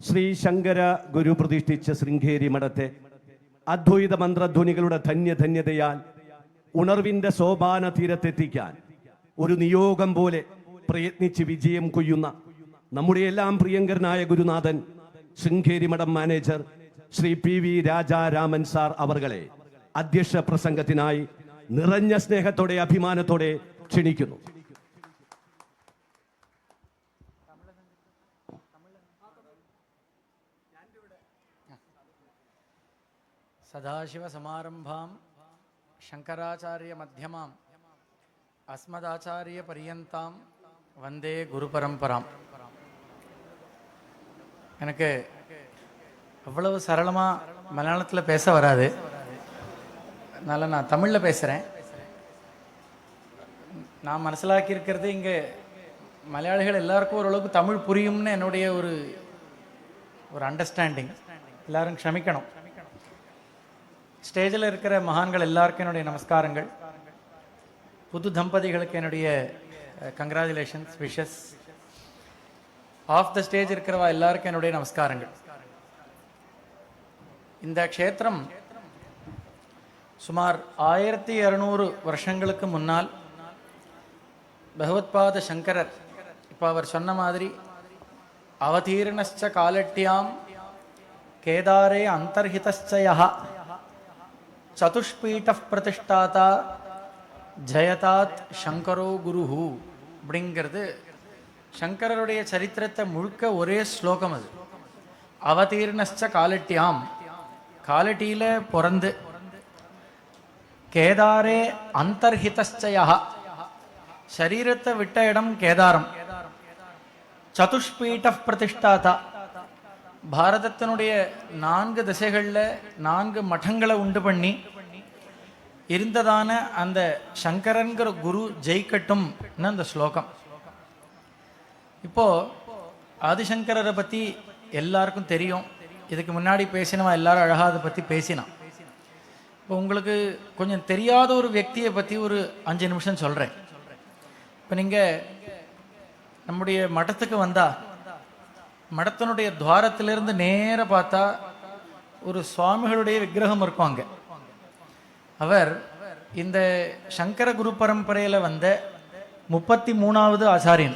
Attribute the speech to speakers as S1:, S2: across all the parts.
S1: ശ്രീ ശങ്കര ഗുരു പ്രതിഷ്ഠിച്ച ശൃംഗേരി മഠത്തെ അദ്വൈത മന്ത്രധ്വനികളുടെ ധന്യധന്യതയാൽ ഉണർവിന്റെ സോപാന തീരത്തെത്തിക്കാൻ ഒരു നിയോഗം പോലെ പ്രയത്നിച്ച് വിജയം കൊയ്യുന്ന നമ്മുടെ എല്ലാം പ്രിയങ്കരനായ ഗുരുനാഥൻ ശൃംഗേരി മഠം manager Shri PV Rajaraman sir അവർകളെ അധ്യക്ഷ പ്രസംഗത്തിനായി നിറഞ്ഞ സ്നേഹത്തോടെ അഭിമാനത്തോടെ ക്ഷണിക്കുന്നു.
S2: സദാശിവ സമാരംഭാം ശങ്കരാചാര്യ മധ്യമാം അസ്മദാചാര്യ പര്യന്താം வந்தே குரு பரம்பராம். எனக்கு அவ்வளவு சரளமாக மலையாளத்தில் பேச வராது, அதனால் நான் தமிழில் பேசுகிறேன். நான் மனசிலாக்கி இருக்கிறது, இங்கே மலையாளிகள் எல்லாருக்கும் ஓரளவுக்கு தமிழ் புரியும்னு என்னுடைய ஒரு அண்டர்ஸ்டாண்டிங். எல்லாரும் க்ஷமிக்கணும். ஸ்டேஜில் இருக்கிற மகான்கள் எல்லாருக்கும் என்னுடைய நமஸ்காரங்கள். புது தம்பதிகளுக்கு என்னுடைய congratulations, wishes. Off the stage இருக்கிறவா எல்லாருக்கும் என்னுடைய நமஸ்காரங்கள். இந்த க்ஷேத்திரம் சுமார் 1200 வருஷங்களுக்கு முன்னால் பகவத்பாத சங்கரர், இப்போ அவர் சொன்ன மாதிரி, அவதீர்ணச்ச காலட்யாம் கேதாரே அந்தர்ஹிதச்சயஹ சதுஷ்பீட பிரதிஷ்டாதா ஜயதாத் சங்கரோ குருஹு அப்படிங்கிறது சங்கரருடைய சரித்திரத்தை முழுக்க ஒரே ஸ்லோகம். அது அவதீர்ணச்ச காலட்யாம், காலட்டியில் பிறந்து, கேதாரே அந்தர்ஹிதச்சயஹ, சரீரத்தை விட்ட இடம் கேதாரம், சதுஷ்பீட பிரதிஷ்டாதா, பாரதத்தினுடைய 4 திசைகளில் 4 மடங்களை உண்டு பண்ணி இருந்ததான அந்த சங்கரன்கிற குரு ஜெயிக்கட்டும் அந்த ஸ்லோகம். இப்போ ஆதிசங்கரரை பற்றி எல்லாருக்கும் தெரியும். இதுக்கு முன்னாடி பேசினவா எல்லாரும் அழகாக அதை பற்றி பேசினான். இப்போ உங்களுக்கு கொஞ்சம் தெரியாத ஒரு వ్యక్తిயை பற்றி ஒரு 5 நிமிஷம் சொல்கிறேன். இப்போ நீங்கள் நம்முடைய மடத்துக்கு வந்தால், மடத்தினுடைய துவாரத்திலிருந்து நேர பார்த்தா ஒரு சுவாமிகளுடைய விக்கிரகம் இருக்கும். அங்கே அவர் இந்த சங்கர குரு பரம்பரையில் வந்த 33வது ஆச்சாரியன்.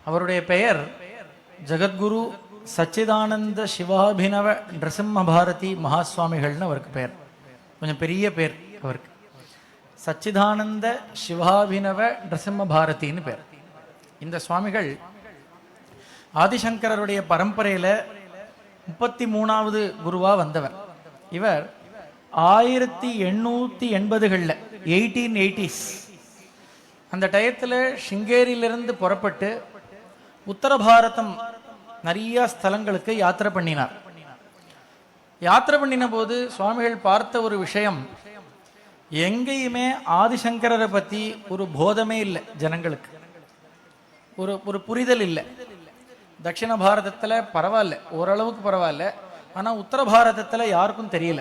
S2: அவருடைய பெயர் ஜகத்குரு சச்சிதானந்த சிவாபினவ நரசிம்ம பாரதி மகாஸ்வாமிகள்னு அவருக்கு பெயர். கொஞ்சம் பெரிய பேர் அவருக்கு. சச்சிதானந்த சிவாபினவ நரசிம்ம பாரதின்னு பேர். இந்த சுவாமிகள் ஆதிசங்கரருடைய பரம்பரையில் 33வது குருவாக வந்தவர். இவர் 1880களில் 1880s அந்த டயத்தில் சிங்கேரியிலிருந்து புறப்பட்டு உத்தர பாரதம் நிறைய ஸ்தலங்களுக்கு யாத்திரை பண்ணினார். யாத்திரை பண்ணின போது சுவாமிகள் பார்த்த ஒரு விஷயம், எங்கேயுமே ஆதிசங்கரரை பற்றி ஒரு போதமே இல்லை ஜனங்களுக்கு, ஒரு புரிதல் இல்லை. தட்சிண பாரதத்தில் பரவாயில்ல, ஓரளவுக்கு பரவாயில்ல, ஆனால் உத்தர பாரதத்தில் யாருக்கும் தெரியல.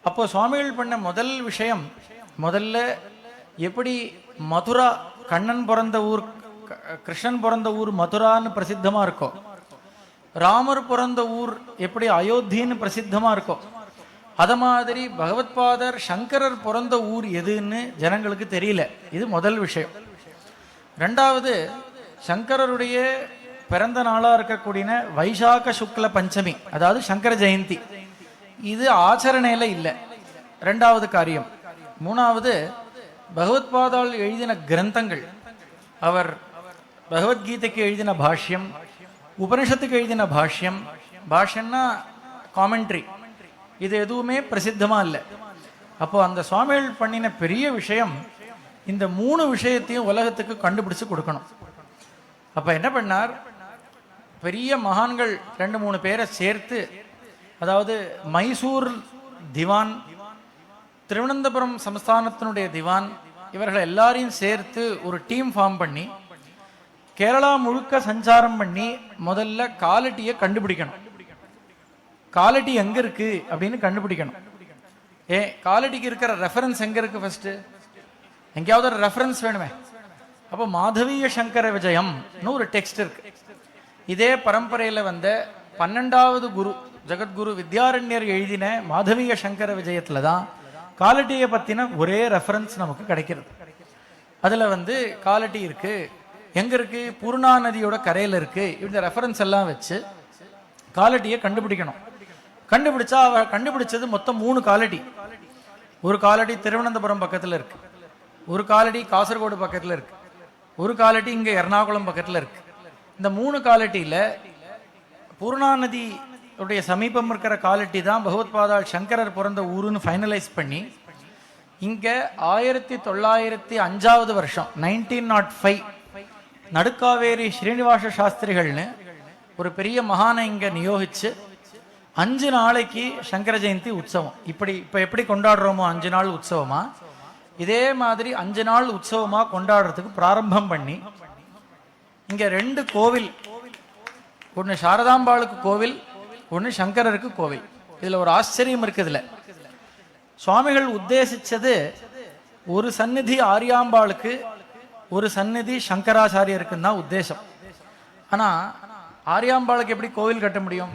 S2: அப்போ சுவாமிகள் பண்ண முதல் விஷயம், முதல்ல எப்படி மதுரா, கண்ணன் பிறந்த ஊர், கிருஷ்ணன் பிறந்த ஊர் மதுரான்னு பிரசித்தமாக இருக்கோ, ராமர் பிறந்த ஊர் எப்படி அயோத்தின்னு பிரசித்தமாக இருக்கோ, அத மாதிரி பகவத்பாதர் சங்கரர் பிறந்த ஊர் எதுன்னு ஜனங்களுக்கு தெரியல. இது முதல் விஷயம். ரெண்டாவது, சங்கரருடைய பிறந்த நாளாக இருக்கக்கூடிய வைசாக சுக்ல பஞ்சமி, அதாவது சங்கர ஜெயந்தி, இது ஆச்சரணையில் இல்லை. ரெண்டாவது காரியம். மூணாவது, பகவத்பாதால் எழுதின கிரந்தங்கள், அவர் பகவத்கீதைக்கு எழுதின பாஷ்யம், உபனிஷத்துக்கு எழுதின பாஷ்யம், பாஷ்யம்னா காமெண்ட்ரி, இது எதுவுமே பிரசித்தமாக இல்லை. அப்போ அந்த சுவாமிகள் பண்ணின பெரிய விஷயம், இந்த 3 விஷயத்தையும் உலகத்துக்கு கண்டுபிடிச்சு கொடுக்கணும். அப்போ என்ன பண்ணார், பெரிய மகான்கள் 2-3 பேரை சேர்த்து, அதாவது மைசூர் திவான், திருவனந்தபுரம் சமஸ்தானத்தினுடைய திவான், இவர்கள் எல்லாரையும் சேர்த்து ஒரு டீம் ஃபார்ம் பண்ணி கேரளா முழுக்க சஞ்சாரம் பண்ணி முதல்ல காலட்டியை கண்டுபிடிக்கணும். காலட்டி எங்க இருக்கு அப்படின்னு கண்டுபிடிக்கணும். காலட்டிக்கு இருக்கிற ரெஃபரன்ஸ் எங்க இருக்கு? ஃபர்ஸ்ட் எங்கேயாவது ஒரு ரெஃபரன்ஸ் வேணுமே. அப்போ மாதவீய சங்கர விஜயம்னு ஒரு டெக்ஸ்ட் இருக்கு. இதே பரம்பரையில் வந்த 12வது குரு ஜெகத்குரு வித்யாரண்யர் எழுதின மாதவிய சங்கர விஜயத்துல தான் காலட்டியை பத்தின ஒரே ரெஃபரன்ஸ் நமக்கு கிடைக்கிறது. அதுல காலட்டி இருக்கு, எங்க இருக்கு, பூர்ணா நதியோட கரையில இருக்கு. இந்த ரெஃபரன்ஸ் எல்லாம் வச்சு காலட்டியை கண்டுபிடிக்கணும். கண்டுபிடிச்சா அவ கண்டுபிடிச்சது மொத்தம் 3 காலட்டி. ஒரு காலட்டி திருவனந்தபுரம் பக்கத்துல இருக்கு, ஒரு காலட்டி காசர்கோடு பக்கத்துல இருக்கு, ஒரு காலட்டி இங்க எர்ணாகுளம் பக்கத்துல இருக்கு. இந்த 3 காலட்டியில பூர்ணா நதி உடைய சமீபம் இருக்கிற காலட்டி தான் பகவத்பாதாள் சங்கரர் பிறந்த ஊருன்னு ஃபைனலைஸ் பண்ணி இங்க 1905 வருஷம் 1905 நடுக்காவேரி ஸ்ரீனிவாச சாஸ்திரிகள்னு ஒரு பெரிய மகானை இங்க நியோகிச்சு 5 நாளைக்கு சங்கர ஜெயந்தி உற்சவம். இப்ப எப்படி கொண்டாடுறோமோ 5 நாள் உற்சவமா, இதே மாதிரி 5 நாள் உற்சவமா கொண்டாடுறதுக்கு பிராரம்பம் பண்ணி இங்க 2 கோவில், ஒன்னு சாரதாம்பாளுக்கு கோவில், ஒன்னு சங்கரருக்கு கோவில். இதுல ஒரு ஆச்சரியம் இருக்குதுல, சுவாமிகள் உத்தேசிச்சது ஒரு சந்நிதி ஆரியாம்பாளுக்கு, ஒரு சந்நிதி சங்கராச்சாரியருக்குன்னு தான் உத்தேசம். ஆனா ஆரியாம்பாளுக்கு எப்படி கோவில் கட்ட முடியும்?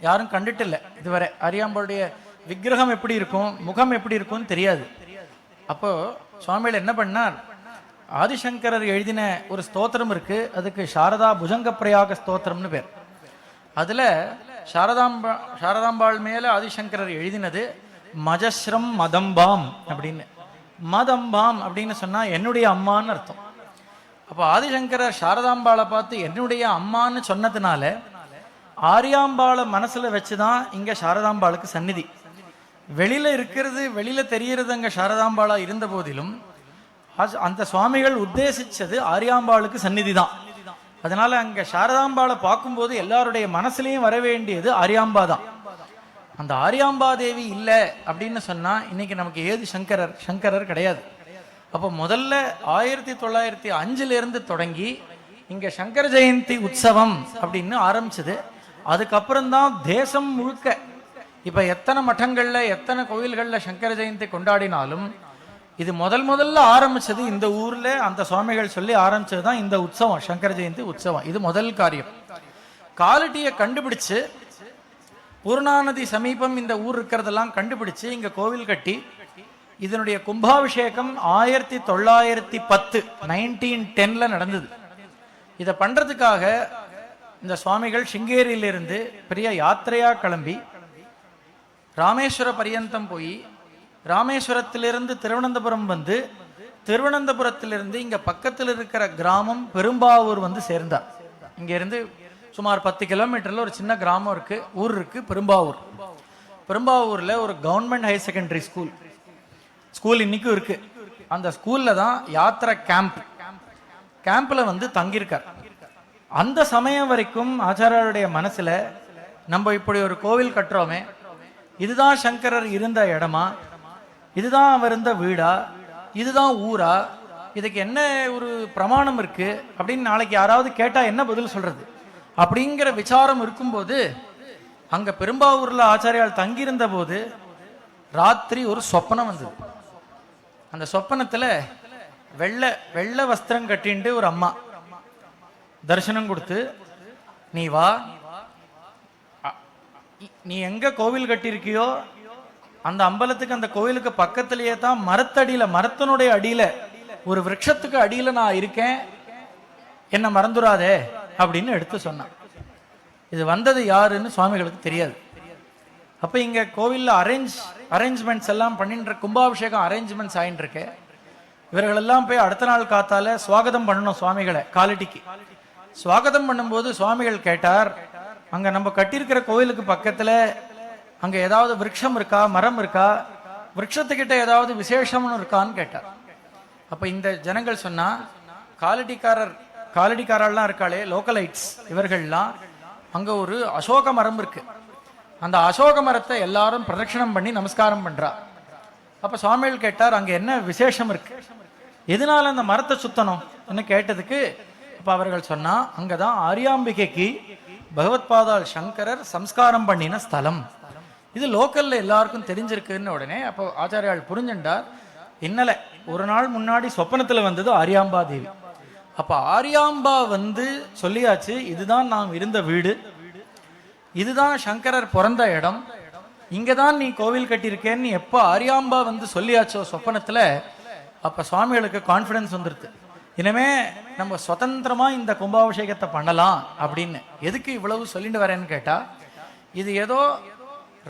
S2: யாரும் கண்டுட்டு இல்லை இதுவரை. ஆரியாம்பாளுடைய விக்கிரகம் எப்படி இருக்கும், முகம் எப்படி இருக்கும்னு தெரியாது. அப்போ சுவாமிகள் என்ன பண்ணார், ஆதிசங்கரர் எழுதின ஒரு ஸ்தோத்திரம் இருக்கு, அதுக்கு சாரதா புஜங்க பிரயாக ஸ்தோத்திரம்னு பேர். அதுல சாரதாம்பாள் மேல ஆதிசங்கரர் எழுதினது மஜஸ்ரம் மதம்பாம் அப்படின்னு. மதம்பாம் அப்படின்னு சொன்னா என்னுடைய அம்மான்னு அர்த்தம். அப்போ ஆதிசங்கரர் சாரதாம்பாளை பார்த்து என்னுடைய அம்மான்னு சொன்னதுனால ஆரியாம்பாளை மனசுல வச்சுதான் இங்க சாரதாம்பாளுக்கு சந்நிதி. வெளியில இருக்கிறது, வெளியில தெரியறது அங்க சாரதாம்பாளா இருந்த போதிலும் அந்த சுவாமிகள் உத்தேசிச்சது ஆரியாம்பாளுக்கு சந்நிதி தான். அதனால அங்க சாரதாம்பாளை பார்க்கும்போது எல்லாருடைய மனசுலயும் வர வேண்டியது ஆரியாம்பா தான். அந்த ஆரியாம்பா தேவி இல்லை அப்படின்னு சொன்னா இன்னைக்கு நமக்கு ஏது சங்கரர் கிடையாது. அப்போ முதல்ல 1905 இருந்து தொடங்கி இங்க சங்கர ஜெயந்தி உற்சவம் அப்படின்னு ஆரம்பிச்சது. அதுக்கப்புறம் தான் தேசம் முழுக்க இப்ப எத்தனை மட்டங்கள்ல எத்தனை கோயில்கள்ல சங்கர ஜெயந்தி கொண்டாடினாலும் இது முதல்ல ஆரம்பிச்சது இந்த ஊர்ல அந்த சுவாமிகள் சொல்லி ஆரம்பிச்சதுதான் இந்த உற்சவம், சங்கர ஜெயந்தி உற்சவம். இது முதல் காரியம். காலட்டியை கண்டுபிடிச்சு பூர்ணாநதி சமீபம் இந்த ஊர் இருக்கிறதெல்லாம் கண்டுபிடிச்சு இங்க கோவில் கட்டி இதனுடைய கும்பாபிஷேகம் 1910 1910ல நடந்தது. இதை பண்றதுக்காக இந்த சுவாமிகள் சிங்கேரியிலிருந்து பெரிய யாத்திரையா கிளம்பி ராமேஸ்வர பரியந்தம் போய் ராமேஸ்வரத்திலிருந்து திருவனந்தபுரம் வந்து திருவனந்தபுரத்திலிருந்து இங்க பக்கத்தில் இருக்கிற கிராமம் பெரும்பாவூர் சேர்ந்தார். இங்க இருந்து சுமார் 10 கிலோமீட்டர்ல ஒரு சின்ன கிராமம் இருக்கு, ஊர் இருக்கு பெரும்பாவூர். பெரும்பாவூர்ல ஒரு கவர்மெண்ட் ஹையர் செகண்டரி ஸ்கூல் இன்னைக்கும் இருக்கு. அந்த ஸ்கூல்ல தான் யாத்திரை கேம்ப்ல தங்கியிருக்கார். அந்த சமயம் வரைக்கும் ஆச்சாரியருடைய மனசுல நம்ம இப்படி ஒரு கோவில் கட்டுறோமே, இதுதான் சங்கரர் இருந்த இடமா, இதுதான் அவர் இருந்த வீடா, இதுதான் ஊரா, இதுக்கு என்ன ஒரு பிரமாணம் இருக்கு அப்படின்னு நாளைக்கு யாராவது கேட்டா என்ன பதில் சொல்றது அப்படிங்கிற விசாரம் இருக்கும்போது அங்க பெரும்பாவூர்ல ஆச்சாரியால் தங்கியிருந்த போது ராத்திரி ஒரு சொப்பனம் வந்தது. அந்த சொப்பனத்துல வெள்ளை வஸ்திரம் கட்டிண்டு ஒரு அம்மா தரிசனம் கொடுத்து, நீ வா, நீ எங்க கோவில் கட்டியிருக்கியோ அந்த அம்பலத்துக்கு அந்த கோவிலுக்கு பக்கத்திலேயே தான் மரத்தடியில, மரத்தினுடைய அடியில ஒரு விருட்சத்துக்கு அடியில நான் இருக்கேன், என்ன மறந்துடாதே அப்படின்னு எடுத்து சொன்னான். இது வந்தது யாருன்னு சுவாமிகளுக்கு தெரியாது. அப்ப இங்க கோவில்ல அரேஞ்ச்மெண்ட்ஸ் எல்லாம் பண்ணிட்டு கும்பாபிஷேகம் அரேஞ்ச்மெண்ட்ஸ் ஆயிட்டு இருக்கு. இவர்கள் எல்லாம் போய் அடுத்த நாள் காத்தால சுவாகதம் பண்ணணும் சுவாமிகளை. காலட்டிக்கு சுவாகதம் பண்ணும்போது சுவாமிகள் கேட்டார், அங்க நம்ம கட்டியிருக்கிற கோவிலுக்கு பக்கத்துல அங்க ஏதாவது விருட்சம் இருக்கா, மரம் இருக்கா, விருட்சத்துக்கிட்ட ஏதாவது விசேஷம்னு இருக்கான்னு கேட்டார். அப்ப இந்த ஜனங்கள் சொன்னா, காலடிக்காரெல்லாம் இருக்காளே லோக்கலைட்ஸ், இவர்கள்லாம் அங்க ஒரு அசோக மரம் இருக்கு, அந்த அசோக மரத்தை எல்லாரும் பிரதட்சணம் பண்ணி நமஸ்காரம் பண்றா. அப்ப சுவாமிகள் கேட்டார், அங்க என்ன விசேஷம் இருக்கு, எதனால அந்த மரத்தை சுத்தணும் கேட்டதுக்கு அப்ப அவர்கள் சொன்னா, அங்கதான் ஆரியாம்பிகைக்கு பகவத்பாதாள் சங்கரர் சம்ஸ்காரம் பண்ணின ஸ்தலம், இது லோக்கல்ல எல்லாருக்கும் தெரிஞ்சிருக்குன்னு உடனே அப்போ ஆச்சாரியால் புரிஞ்சுண்டார். இன்னல ஒரு நாள் முன்னாடி சொப்பனத்துல வந்தது ஆரியாம்பா தேவி. அப்ப ஆரியாம்பா வந்து சொல்லியாச்சு, இதுதான் நாம் இருந்த வீடு, இதுதான் சங்கரர் பிறந்த இடம், இங்கதான் நீ கோவில் கட்டியிருக்கேன்னு எப்ப ஆரியாம்பா வந்து சொல்லியாச்சோ சொப்பனத்துல, அப்ப சுவாமிகளுக்கு கான்பிடன்ஸ் வந்துருது. இனிமே நம்ம சுதந்திரமா இந்த கும்பாபிஷேகத்தை பண்ணலாம் அப்படின்னு. எதுக்கு இவ்வளவு சொல்லிட்டு வரேன்னு கேட்டா, இது ஏதோ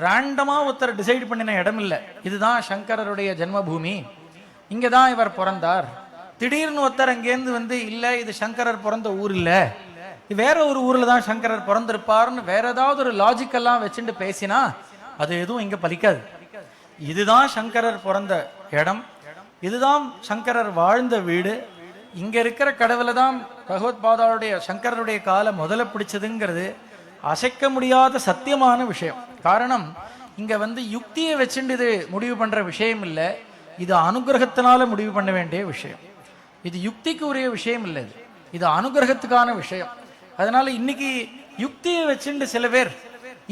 S2: ரேண்டமா ஒருத்தர் டிசைட் பண்ணின இடம் இல்லை. இதுதான் சங்கரருடைய ஜென்மபூமி, இங்கதான் இவர் பிறந்தார். திடீர்னு ஒருத்தர் அங்கேருந்து வந்து இல்ல இது சங்கரர் பிறந்த ஊர் இல்ல, இது வேற ஒரு ஊர்ல தான் சங்கரர் பிறந்திருப்பார்னு வேற ஏதாவது ஒரு லாஜிக்கெல்லாம் வச்சுட்டு பேசினா அது எதுவும் இங்க பலிக்காது. இதுதான் சங்கரர் பிறந்த இடம், இதுதான் சங்கரர் வாழ்ந்த வீடு, இங்க இருக்கிற கடவுளை தான் பகவத் பாதாவுடைய சங்கரருடைய காலை முதல்ல பிடிச்சதுங்கிறது அசைக்க முடியாத சத்தியமான விஷயம். காரணம், இங்க வந்து யுக்தியை வச்சுட்டு இது முடிவு பண்ற விஷயம் இல்லை, இது அனுகிரகத்தினால முடிவு பண்ண வேண்டிய விஷயம். இது யுக்திக்கு உரிய விஷயம் இல்லை, இது அனுகிரகத்துக்கான விஷயம். அதனால இன்னைக்கு யுக்தியை வச்சுட்டு சில பேர்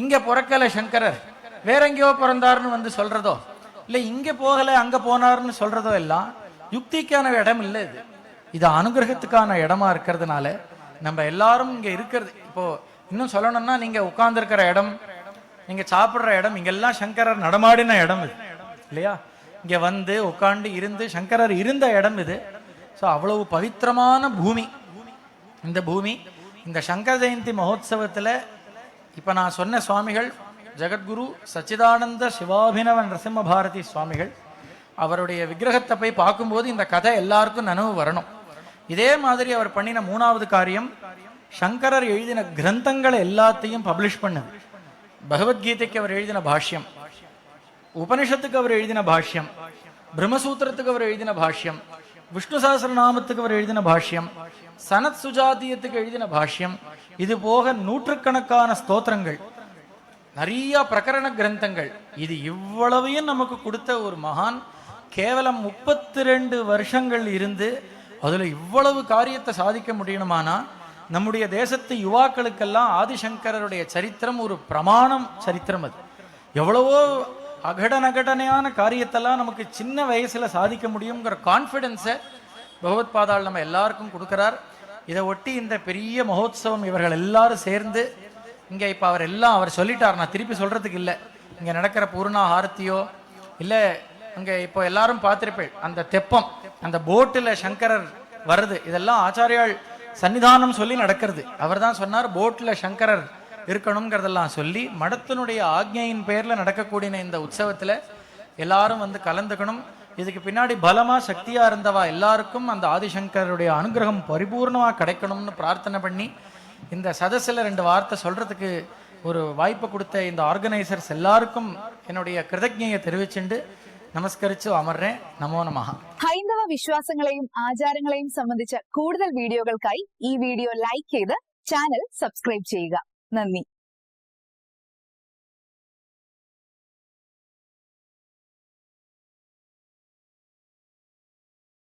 S2: இங்க பிறக்கல சங்கரர் வேற எங்கேயோ பிறந்தாருன்னு வந்து சொல்றதோ, இல்லை இங்க போகல அங்க போனார்னு சொல்றதோ எல்லாம் யுக்திக்கான இடம் இல்லை. இது அனுகிரகத்துக்கான இடமா இருக்கிறதுனால நம்ம எல்லாரும் இங்க இருக்கிறது. இப்போ இன்னும் சொல்லணும்னா, நீங்க உட்கார்ந்து இருக்கிற இடம், நீங்க சாப்பிடுற இடம், இங்கெல்லாம் சங்கரர் நடமாடின இடம் இது இல்லையா? இங்க வந்து உட்கார்ந்து இருந்து சங்கரர் இருந்த இடம் இது. ஸோ அவ்வளவு பவித்திரமான பூமி இந்த பூமி. இந்த சங்கர ஜெயந்தி மகோத்சவத்துல இப்ப நான் சொன்ன சுவாமிகள் ஜெகத்குரு சச்சிதானந்த சிவாபினவ நரசிம்ம பாரதி சுவாமிகள், அவருடைய விக்கிரகத்தை போய் பார்க்கும்போது இந்த கதை எல்லாருக்கும் நனவு வரணும். இதே மாதிரி அவர் பண்ணின மூணாவது காரியம், சங்கரர் எழுதின கிரந்தங்களை எல்லாத்தையும் பப்ளிஷ் பண்ணது. பகவத்கீதைக்கு அவர் எழுதின பாஷ்யம், உபனிஷத்துக்கு அவர் எழுதின பாஷ்யம், பிரம்மசூத்திரத்துக்கு அவர் எழுதின பாஷ்யம், விஷ்ணு சஹஸ்ரநாமத்துக்கு அவர் எழுதின பாஷ்யம், சனத் சுஜாத்தியத்துக்கு எழுதின பாஷ்யம், இது போக நூற்றுக்கணக்கான ஸ்தோத்திரங்கள், நிறைய பிரகரண கிரந்தங்கள், இது இவ்வளவையும் நமக்கு கொடுத்த ஒரு மகான் கேவலம் 32 வருஷங்கள் இருந்து அதுல இவ்வளவு காரியத்தை சாதிக்க முடியணுமானா, நம்முடைய தேசத்து யுவாக்களுக்கெல்லாம் ஆதிசங்கரருடைய சரித்திரம் ஒரு பிரமாணம் சரித்திரம். அது எவ்வளவோ அகடனகடனையான காரியத்தெல்லாம் நமக்கு சின்ன வயசுல சாதிக்க முடியுங்கிற கான்ஃபிடென்ஸை பகவத் பாதாள் நம்ம எல்லாருக்கும் கொடுக்கிறார். இதை ஒட்டி இந்த பெரிய மகோத்சவம் இவர்கள் எல்லாரும் சேர்ந்து இங்க இப்ப அவர் சொல்லிட்டார், நான் திருப்பி சொல்றதுக்கு இல்லை. இங்க நடக்கிற பூர்ணா ஆரத்தியோ இல்ல, அங்க இப்போ எல்லாரும் பார்த்திருப்பேன் அந்த தெப்பம், அந்த போட்டுல சங்கரர் வருது, இதெல்லாம் ஆச்சாரியால் சன்னிதானம் சொல்லி நடக்கிறது. அவர் தான் சொன்னார் போட்ல சங்கரர் இருக்கணுங்கிறதெல்லாம் சொல்லி, மடத்தினுடைய ஆக்ஞையின் பேர்ல நடக்கக்கூடிய இந்த உற்சவத்துல எல்லாரும் வந்து கலந்துக்கணும். இதுக்கு பின்னாடி பலமா சக்தியா இருந்தவா எல்லாருக்கும் அந்த ஆதிசங்கருடைய அனுகிரகம் பரிபூர்ணமா கிடைக்கணும்னு பிரார்த்தனை பண்ணி, இந்த சதஸ்ல 2 வார்த்தை சொல்றதுக்கு ஒரு வாய்ப்பு கொடுத்த இந்த ஆர்கனைசர்ஸ் எல்லாருக்கும் என்னுடைய கிருதஜ்ஞையை தெரிவிச்சுண்டு நமസ്കരിച്ചു അമർறேன். നമോ നമഃ.
S3: ഹൈന്ദവ വിശ്വാസങ്ങളെയും ആചാരങ്ങളെയും സംബന്ധിച്ച കൂടുതൽ വീഡിയോകൾക്കായി ഈ വീഡിയോ ലൈക്ക് ചെയ്ത് ചാനൽ സബ്സ്ക്രൈബ് ചെയ്യുക. നന്ദി.